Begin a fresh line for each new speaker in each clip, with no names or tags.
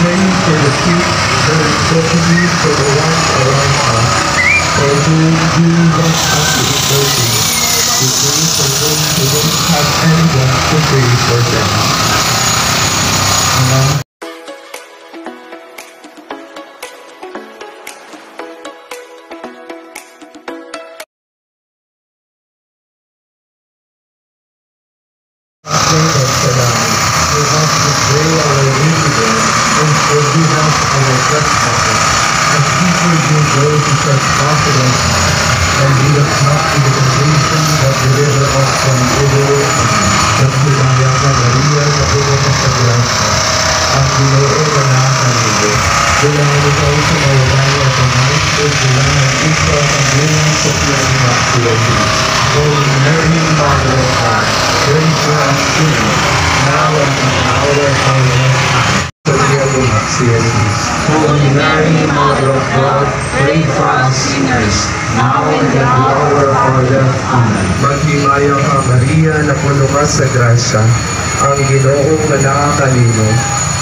pray for the sick, especially for the ones around us, for whom Jesus has been mercy. We pray for those who don't have anyone to pray for them. Amen. We must betray our wickedness and forgive us our trespasses, as we forgive those who trespass against us. And lead us not into temptation, but deliver us from evil. Nagsimaya ka, Maria, sa puno ka sa grasya. Ang Ginoo na nakakaligo. Kailangan ikaw sa mawalay at ang mais o kailangan isa ang buwan sa piyama si Jesus. Holy Mary, Mother of God, pray for us sinners, now and at the hour of our death. Si Jesus.
Holy Mary, Mother of God, pray for us sinners, now and at the hour of our death. Amen.
Maghimaya ka, Maria, na puno ka sa grasya. Ang Ginoong na nakakalino.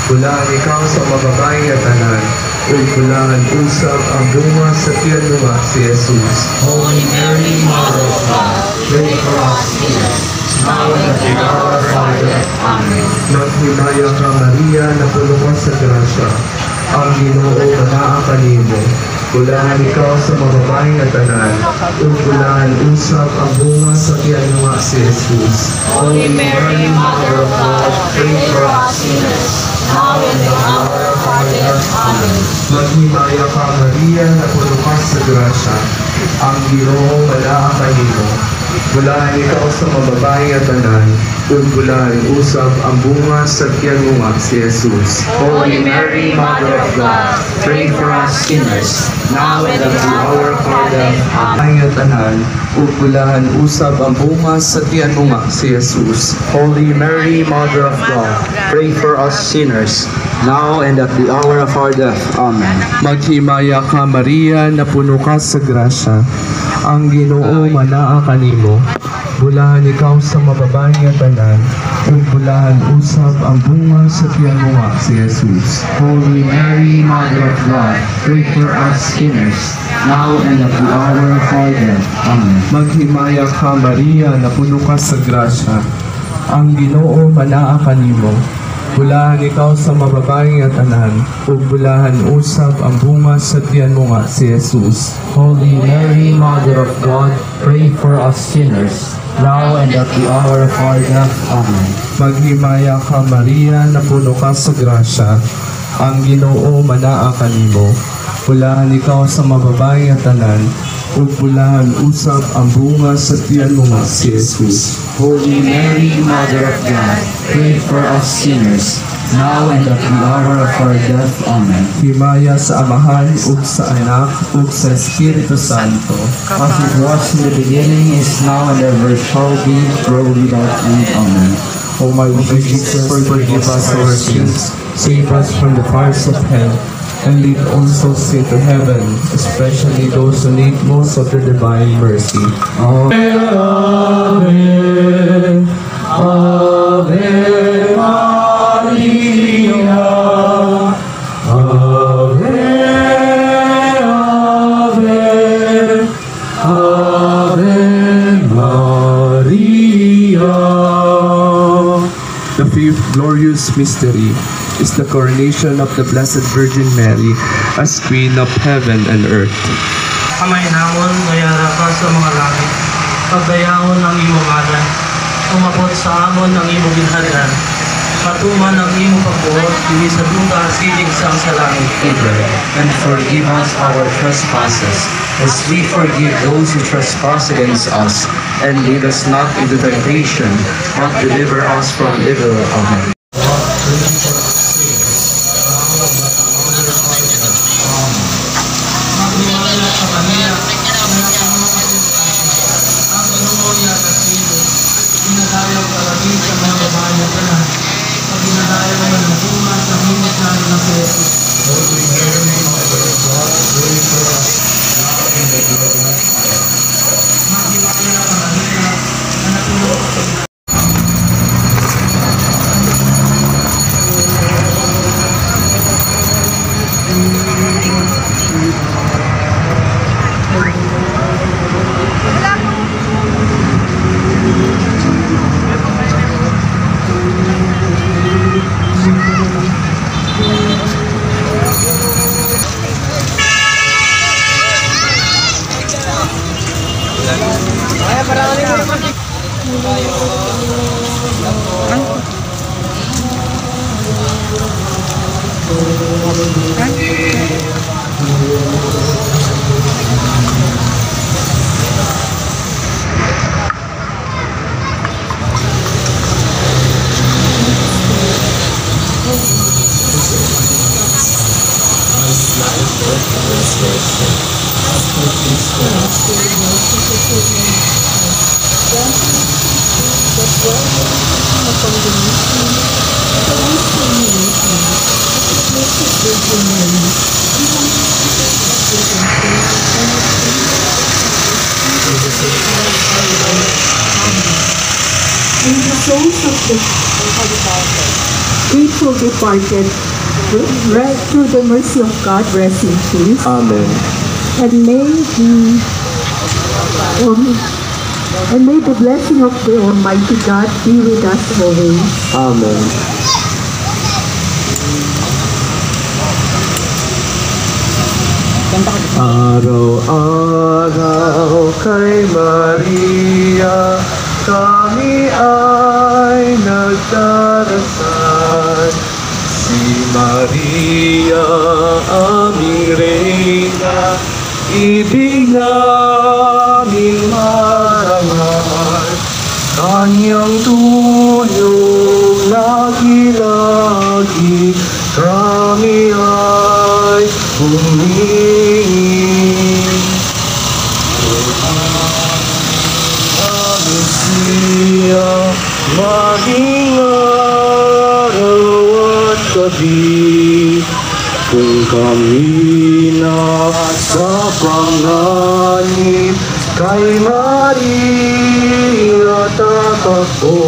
Bulaan ikaw sa mababaeng at tanan. Bulaan usap ang bunga sa tiyan mo si Jesus.
Holy Mary, Mother of God, pray for us sinners, now and at the hour of our death. Amen.
Maghimaya ka, Maria, na puno ka sa grasya. Ang Ginoo na nakakalino. Bulaan ikaw sa mababaeng at tanan. Bulaan usap ang bunga sa tiyan mo si Jesus.
Holy Mary, Mother of God, pray for us sinners, now and at the hour of our death. Amen.
Maghimaya ka, Maria, na puno ka sa grasya. Ang Ginoo na nakakalino. Bulaan ikaw sa mababaeng at tanan. Bulaan usap ang bunga sa tiyan mo si Jesus.
Holy Mary, Mother of God, pray for us sinners, now and at the hour of our death. Amen.
Ang tanan, bulaan usap ang bunga sa tiyan mo si Jesus.
Holy Mary, Mother of God, pray for us sinners, now and at the hour of our death. Amen.
Maghimaya ka, Maria, na puno ka sa grasya. Ang Ginoo manaa kanimo. Bulahan ikaw sa mababaeng at tanan. Bulahan usap ang bunga sa tiyan mo si Jesus.
Holy Mary, Mother of God, pray for us sinners, now and at the hour of our death. Amen.
Maghimaya ka, Maria, na puno ka sa grasya. Ang Ginoo manaa kanimo. Bulahan ikaw sa mababaeng at tanan, ug bulahan usap ang bunga sa tiyan mo si Jesus.
Holy Mary, Mother of God, pray for us sinners, now and at the hour of our death. Amen.
Maghimaya ka, Maria, na puno ka sa grasya. Ang Ginoo manaa kanimo. Bulahan ikaw sa mababaeng at tanan, ug bulahan usap ang bunga sa tiyan mo si Jesus.
Holy Mary, Mother of God, pray for us sinners, now and at the hour of our death. Amen.
Himaya sa Amahan, ug sa Anak, ug sa Espiritu Santo.
As it was in the beginning, is now, and ever shall be, world without end. Amen.
O my Lord Jesus, forgive us our sins, save us from the fires of hell, and lead all souls into heaven, especially those who need most of your divine mercy. Amen. Ave Maria. Ave, Ave, Ave Maria. The fifth glorious mystery is the coronation of the Blessed Virgin Mary as Queen of Heaven and Earth.
Amay namon, gayara ka sa mga langit, pagdayahon ang imong ngalan, umabot sa amon ang imong ginharian, patuman ang imong pagbuot, dili sa duga siling sang sa langit.
And forgive us our trespasses, as we forgive those who trespass against us. And lead us not into temptation, but deliver us from evil. Amen.
And the souls of the faithful departed, through the mercy of God, rest in peace.
Amen.
And may the blessing of the Almighty God be with us always.
Amen. Araw-araw kay Maria, kami ay nagdarasal. Si Maria, aming Reyna, ibig namin marangal. Kanyang tulong lagi-lagi kami ay humingi. Siya maging araw at gabi, kung kami nasa panganib, kay Maria tatakbo,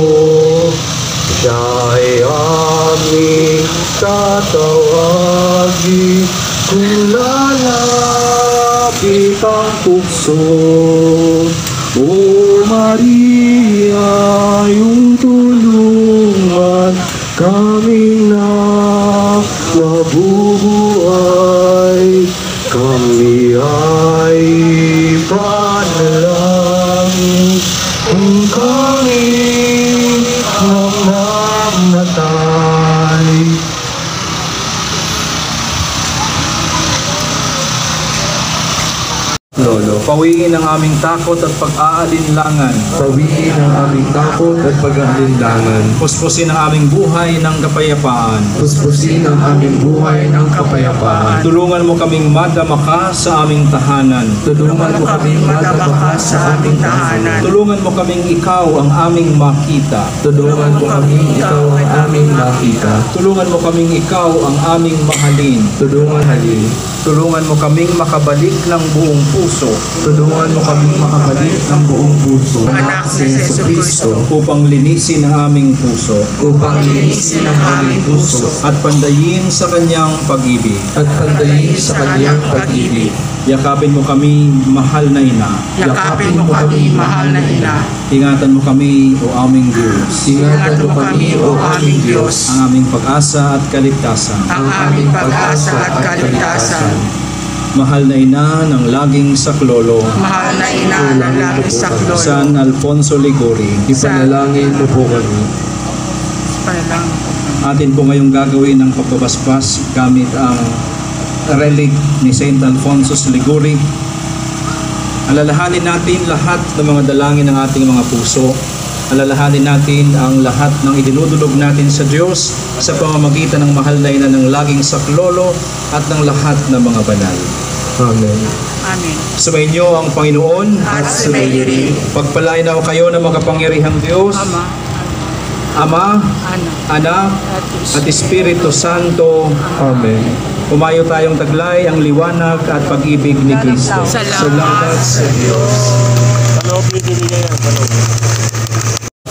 siya ay aming tatawagin, kung lalapit ang tukso. O Maria, iyong tulungan kami na mabubuhay. Kami ay panalangin kung kami namamatay.
Lolo, pawiin ang aming takot at pag-aalinlangan.
Pawiin ang aming takot at pag-aalinlangan.
Puspusin ang aming buhay ng kapayapaan.
Puspusin ang aming buhay ng kapayapaan.
Tulungan mo kaming madamaka sa aming tahanan.
Tulungan mo kaming madamaka sa aming tahanan.
Tulungan mo kaming ikaw ang aming makita.
Tulungan mo kaming ikaw ang aming makita.
Tulungan mo kaming ikaw ang aming mahalin.
Tulungan halin.
Tulungan mo kaming makabalik ng buong puso.
Tulungan mo kaming makabalik ng buong puso. Anak si Jesucristo.
Upang linisin ang aming puso.
Upang linisin ang aming puso.
At pandayin sa kanyang pag-ibig.
At pandayin sa kanyang pag-ibig.
Yakapin mo kami, mahal na ina.
Yakapin mo kami, mahal na ina.
Ingatan mo kami, o aming Diyos.
Ingatan mo kami, o aming Diyos.
Ang aming pag-asa at kaligtasan.
Ang aming pag-asa at kaligtasan.
Mahal na ina ng laging saklolo.
Mahal na ina ng laging saklolo.
San Alfonso Liguori.
Ipanalangin mo po kami.
Panalangin po kami.
Atin po ngayong gagawin ng pagbabasbas gamit ang relic ni Saint Alfonso Liguori. Alalahanin natin lahat ng mga dalangin ng ating mga puso. Alalahanin natin ang lahat ng idinudulog natin sa Diyos sa pamamagitan ng mahal na ina ng laging saklolo at ng lahat ng mga banal.
Amen.
Amen.
Sumainyo ang Panginoon
At sumainyo rin.
Pagpalain ako kayo ng makapangyarihang Diyos,
Ama,
Ama,
Anak,
Anak, at Espiritu Santo.
Amen.
Umayo tayong taglay ang liwanag at pag-ibig ni Kristo.
Salamat sa Diyos.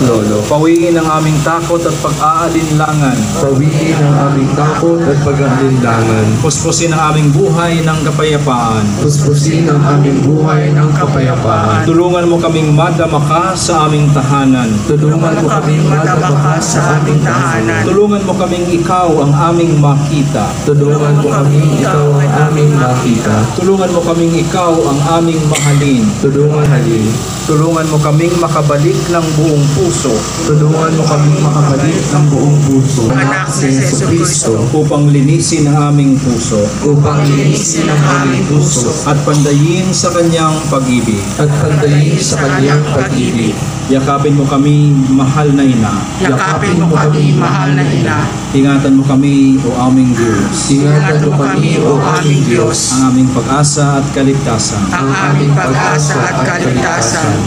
saklolo.
Pawiin ang aming takot at pag-aalinlangan.
Pawiin ang aming takot at pag-aalinlangan.
Puspusin ang aming buhay ng kapayapaan.
Puspusin ang aming buhay ng kapayapaan.
Tulungan mo kaming madamaka sa aming tahanan.
Tulungan mo kaming madamaka sa aming tahanan.
Tulungan mo kaming ikaw ang aming makita.
Tulungan mo kaming ikaw ang aming makita.
Tulungan mo kaming ikaw ang aming mahalin.
Tulungan halin.
Tulungan mo kaming makabalik ng buong puso
Tulungan mo kaming makabalik ng buong puso.
Anak ni Jesucristo,
upang linisin ang aming puso
Upang linisin ang aming puso
at pandayin sa kanyang pag-ibig.
at pandayin sa kanyang pag-ibig.
Yakapin mo kami, mahal na ina.
yakapin mo kami, mahal na ina.
Ingatan mo kami, o aming Diyos.
Ingatan mo kami, O aming Diyos,
Ang aming pag-asa at kaligtasan.
Ang aming pag-asa at kaligtasan.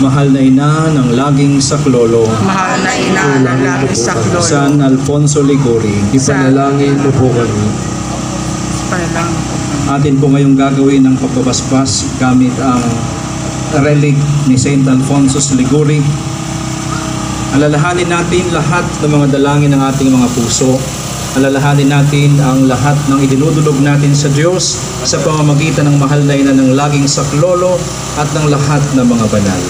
Mahal na ina ng laging saklolo,
Mahal na ina ng langit sa klolo.
San Alfonso Liguri.
ipanalangin mo po kami.
Panalangin po kami.
Atin po ngayong gagawin ng pagbabasbas gamit ang relic ni Saint Alfonso Liguri. Alalahanin natin lahat ng mga dalangin ng ating mga puso. Alalahanin natin ang lahat ng idinudulog natin sa Diyos sa pamamagitan ng mahal na ina ng laging saklolo at ng lahat ng mga banal.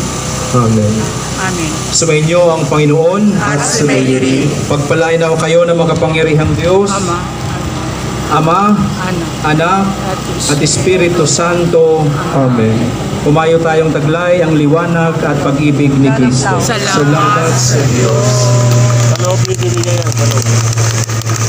Amen.
Amen.
Sumainyo ang Panginoon.
At sumayo rin.
Pagpalain ako kayo ng makapangyarihang Diyos,
Ama,
Ama,
Anak,
Anak, at Espiritu Santo.
Amen.
Umayo tayong taglay ang liwanag at pag-ibig ni Kristo.
Salamat
Salamat sa Diyos.
Paloob yung bibigay yan, paloob.